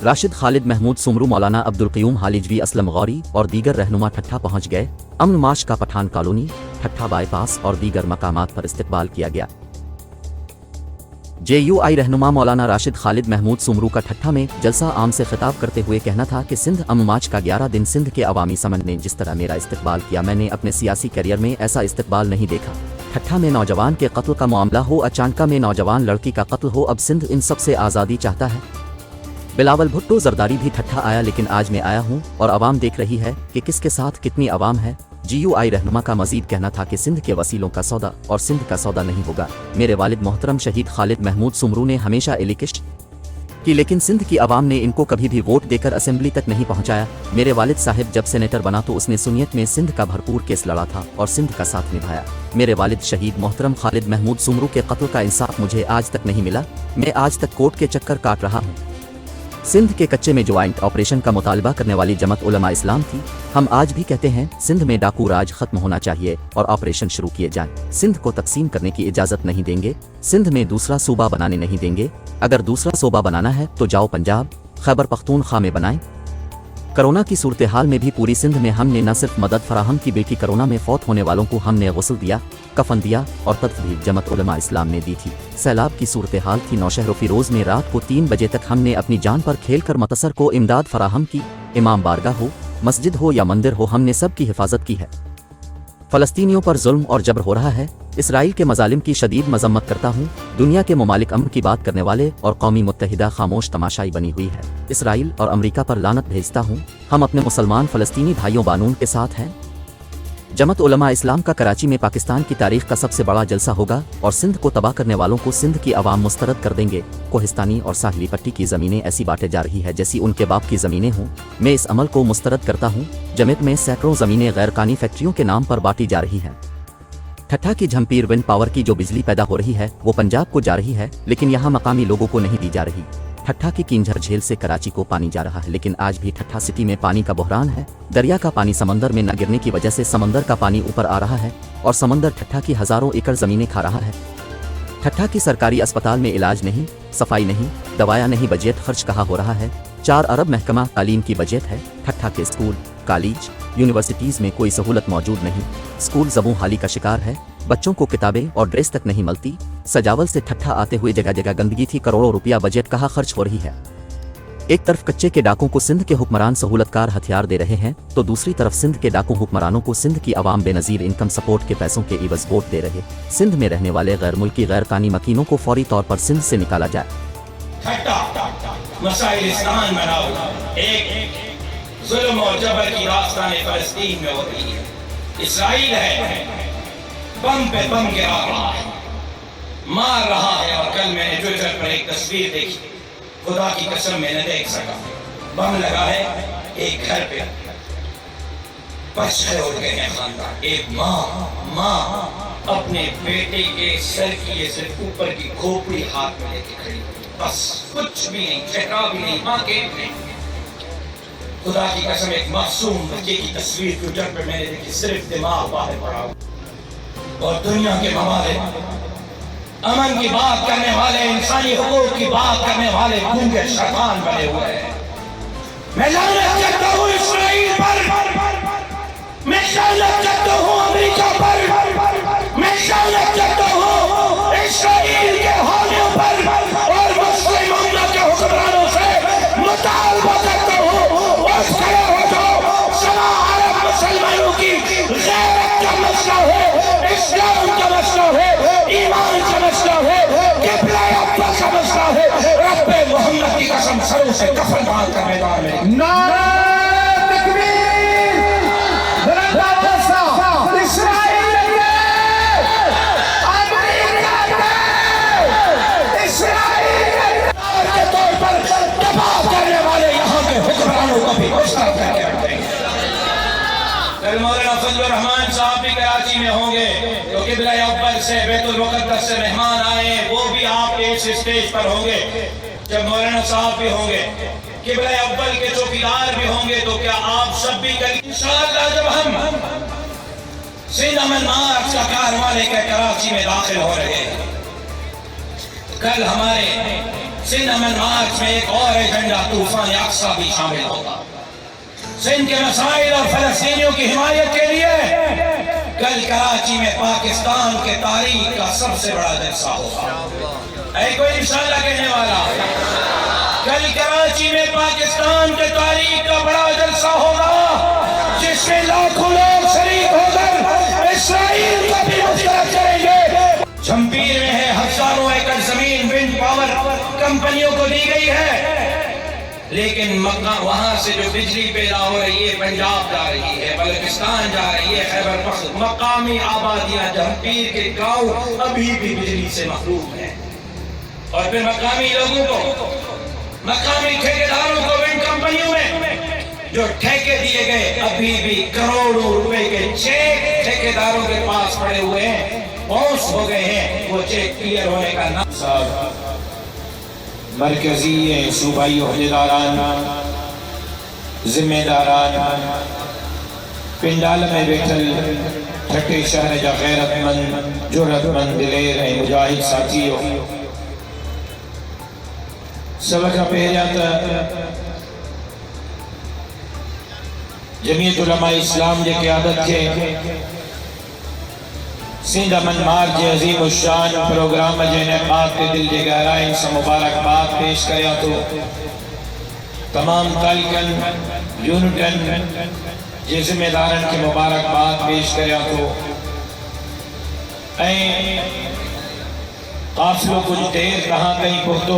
राशिद खालिद महमूद सुमरू मौलाना अब्दुल क़य्यूम हालिजवी असलम गौरी और दीगर रहनुमा ठट्ठा पहुंच गए। अमन मार्च का पठान कॉलोनी, ठट्ठा बाईपास और दीगर मकामात पर इस्तकबाल किया गया। JUI रहनुमा मौलाना राशिद खालिद महमूद सुमरू का ठट्ठा में जलसा आम से खिताब करते हुए कहना था कि सिंध अमन मार्च का 11 दिन सिंध के अवामी समन ने जिस तरह मेरा इस्तकबाल किया, मैंने अपने सियासी करियर में ऐसा इस्तकबाल नहीं देखा। ठट्ठा में नौजवान के कत्ल का मामला हो, अचानका में नौजवान लड़की का कत्ल हो, अब सिंध इन सब से आज़ादी चाहता है। बिलावल भुट्टो जरदारी भी ठट्ठा आया, लेकिन आज मैं आया हूँ और अवाम देख रही है कि किसके साथ कितनी अवाम है। JUI रहनुमा का मजीद कहना था कि सिंध के वसीलों का सौदा और सिंध का सौदा नहीं होगा। मेरे वालिद मोहतरम शहीद खालिद महमूद सुमरू ने हमेशा एलिकिस्ट की, लेकिन सिंध की अवाम ने इनको कभी भी वोट देकर असेंबली तक नहीं पहुंचाया। मेरे वालिद साहिब जब सेनेटर बना तो उसने सुन्नियत में सिंध का भरपूर केस लड़ा था और सिंध का साथ निभाया। मेरे वालिद शहीद मोहतरम खालिद महमूद सुमरू के कत्ल का इंसाफ मुझे आज तक नहीं मिला। मैं आज तक कोर्ट के चक्कर काट रहा हूँ। सिंध के कच्चे में ज्वाइंट ऑपरेशन का मुतालबा करने वाली जमात उलमा इस्लाम थी। हम आज भी कहते हैं सिंध में डाकू राज खत्म होना चाहिए और ऑपरेशन शुरू किए जाएं। सिंध को तकसीम करने की इजाजत नहीं देंगे। सिंध में दूसरा सूबा बनाने नहीं देंगे। अगर दूसरा सूबा बनाना है तो जाओ पंजाब, खैबर पख्तूनख्वा में बनाएं। कोरोना की सूरत हाल में भी पूरी सिंध में हमने न सिर्फ मदद फराहम की बल्कि कोरोना में फौत होने वालों को हमने गुस्ल दिया, कफन दिया और तदफीन जमात उलमा इस्लाम ने दी थी। सैलाब की सूरत हाल थी, नौशहर फिरोज में रात को 3 बजे तक हमने अपनी जान पर खेल कर मुतसर को इमदाद फराहम की। इमाम बारगाह हो, मस्जिद हो या मंदिर हो, हमने सब की हिफाजत की है। फ़लस्तीनियों पर जुल्म और जबर हो रहा है। इसराइल के मजालिम की शदीद मजम्मत करता हूँ। दुनिया के ममालिक अमन की बात करने वाले और कौमी मुत्तहिदा खामोश तमाशाई बनी हुई है। इसराइल और अमरीका पर लानत भेजता हूँ। हम अपने मुसलमान फ़लस्तीनी भाइयों बानून के साथ हैं। जमात उलमा इस्लाम का कराची में पाकिस्तान की तारीख का सबसे बड़ा जलसा होगा और सिंध को तबाह करने वालों को सिंध की आवाम मुस्तरद कर देंगे। कोहिस्तानी और साहिली पट्टी की ज़मीनें ऐसी बांटे जा रही है जैसी उनके बाप की ज़मीनें हों। मैं इस अमल को मुस्तरद करता हूँ। जमेत में सैकड़ों ज़मीनें गैरकानी फैक्ट्रियों के नाम पर बांटी जा रही हैं। ठट्ठा की झम्पीर विंड पावर की जो बिजली पैदा हो रही है वो पंजाब को जा रही है, लेकिन यहाँ मकामी लोगों को नहीं दी जा रही। ठट्ठा की किंझर झील से कराची को पानी जा रहा है, लेकिन आज भी ठट्ठा सिटी में पानी का बहरान है। दरिया का पानी समंदर में न गिरने की वजह से समंदर का पानी ऊपर आ रहा है और समंदर ठट्ठा की हजारों एकड़ जमीनें खा रहा है। ठट्ठा की सरकारी अस्पताल में इलाज नहीं, सफाई नहीं, दवाया नहीं, बजट खर्च कहाँ हो रहा है। 4 अरब महकमा तालीम की बजट है। ठट्ठा के स्कूल, कॉलेज, यूनिवर्सिटीज़ में कोई सहूलत मौजूद नहीं। स्कूल ज़बूं हाली का शिकार है। बच्चों को किताबें और ड्रेस तक नहीं मिलती। सजावल से ठट्ठा आते हुए जगह जगह गंदगी थी। करोड़ों रुपया बजट कहाँ खर्च हो रही है। एक तरफ कच्चे के डाकों को सिंध के हुक्मरान सहूलतकार हथियार दे रहे हैं तो दूसरी तरफ सिंध के डाकू हुक्मरानों को सिंध की आवाम बेनजीर इनकम सपोर्ट के पैसों के इवज वोट दे रहे। सिंध में रहने वाले गैर मुल्की गैर कानी मकीनों को फौरी तौर पर सिंध से निकाला जाए। जुल्म और जबर की राजधानी फ़लस्तीन में हो रही है। इसराइल है, बम पे बम गिरा रहा है, मार रहा है। और कल मैंने ट्विटर पर एक तस्वीर देखी, खुदा की कसम मैं न देख सका। बम लगा है एक घर पे, बच्चे उड़ गए हैं खानदान। एक माँ अपने बेटे के सर की सिर्फ ऊपर की खोपड़ी हाथ में लेके खड़ी, बस कुछ भी नहीं, चेहरा भी नहीं, माँ के नहीं। खुदा की कसम एक मासूम बच्चे की तस्वीर ट्विटर पर मैंने देखी, सिर्फ दिमाग बाहर पड़ा। और दुनिया के ममालिक अमन की बात करने वाले, इंसानी हुकूक की बात करने वाले गूंगे शैतान बने हुए हैं। मैं लानत करता हूँ इसराइल पर, मैं लानत करता हूँ अमेरिका पर, मैं लानत करता हूँ इसराइल के हामियों पर और मुस्लिम उम्मत के हुक्मरानों से मुतालबा करता हूँ खड़े हो जाओ। सवा अरब मुसलमानों की गैरत का मसला है, इस्लाम का मसला है, ईमान का मसला है, किबला अब्बा का मसला है। रब्बे मोहम्मद की कसम सरों से कफन बांध कर मैदान में नारा तकबीर, इसराइल के तौर पर दबाव करने वाले यहाँ के हुक्मरानों को भी गुस्ताख करके रखेंगे। कल मौलाना फजलुर रहमान साहब भी कराची में होंगे तो किबला अव्वल से बैतुल मुक़द्दस से मेहमान आए, वो भी आपके इस स्टेज पर होंगे। जब मौलाना साहब भी होंगे, किबला अव्वल के चौकीदार भी होंगे, तो क्या आप सब भी कल इंशाअल्लाह जब हम सिंध अमन मार्च का कारवां लेकर कराची में दाखिल हो रहे हैं, कल हमारे सिंध अमन मार्च में एक और एजेंडा तूफान अक्सा भी शामिल होगा। सिंध के मसाइल और फलस्तीनियों की हिमायत के लिए कल कराची में पाकिस्तान के तारीख का सबसे बड़ा जलसा होगा। कोई इंशाअल्लाह कहने वाला, कल कराची में पाकिस्तान के तारीख का बड़ा जलसा होगा जिसमें लाखों लोग शरीक होकर इस्राईल का भी मुस्तरद करेंगे। जमपीर में है हजारों एकड़ जमीन विंड पावर कंपनियों को दी गई है, लेकिन मक्का वहां से जो बिजली पैदा हो रही है पंजाब जा रही है, बलूचिस्तान जा रही है, खैबर पख्तूनख्वा, मकामी आबादियां जमपीर के गांव अभी भी बिजली से महरूम हैं। और फिर मकामी लोगों को, मकामी ठेकेदारों को विंड कंपनियों में जो ठेके दिए गए अभी भी करोड़ों रुपए के चेक ठेकेदारों के पास पड़े हुए हैं, बाउंस हो गए हैं। वो चेक क्लियर होने का नाम मरकजी सूबाई अहदेदारान जिम्मेदारान पिंडाल में बैठल ठटे शहर जा गैरतमंद जुर्रतमंद दिलेर ऐं मुजाहिद साथियों, सब खां पहिरियां त जमीयत उलमा इस्लाम जे क़यादत खे सिंध अमन मार्च जे अज़ीम शान प्रोग्राम जे इनेकाद ते दिल जे गहराइन सां मुबारकबाद पेश करियां थो। तमाम तालिकन यूनिटन जे ज़िम्मेदारन खे मुबारकबाद पेश करियां थो। ऐं काफ़िलो कुछ देर तहां ताईं पहुतो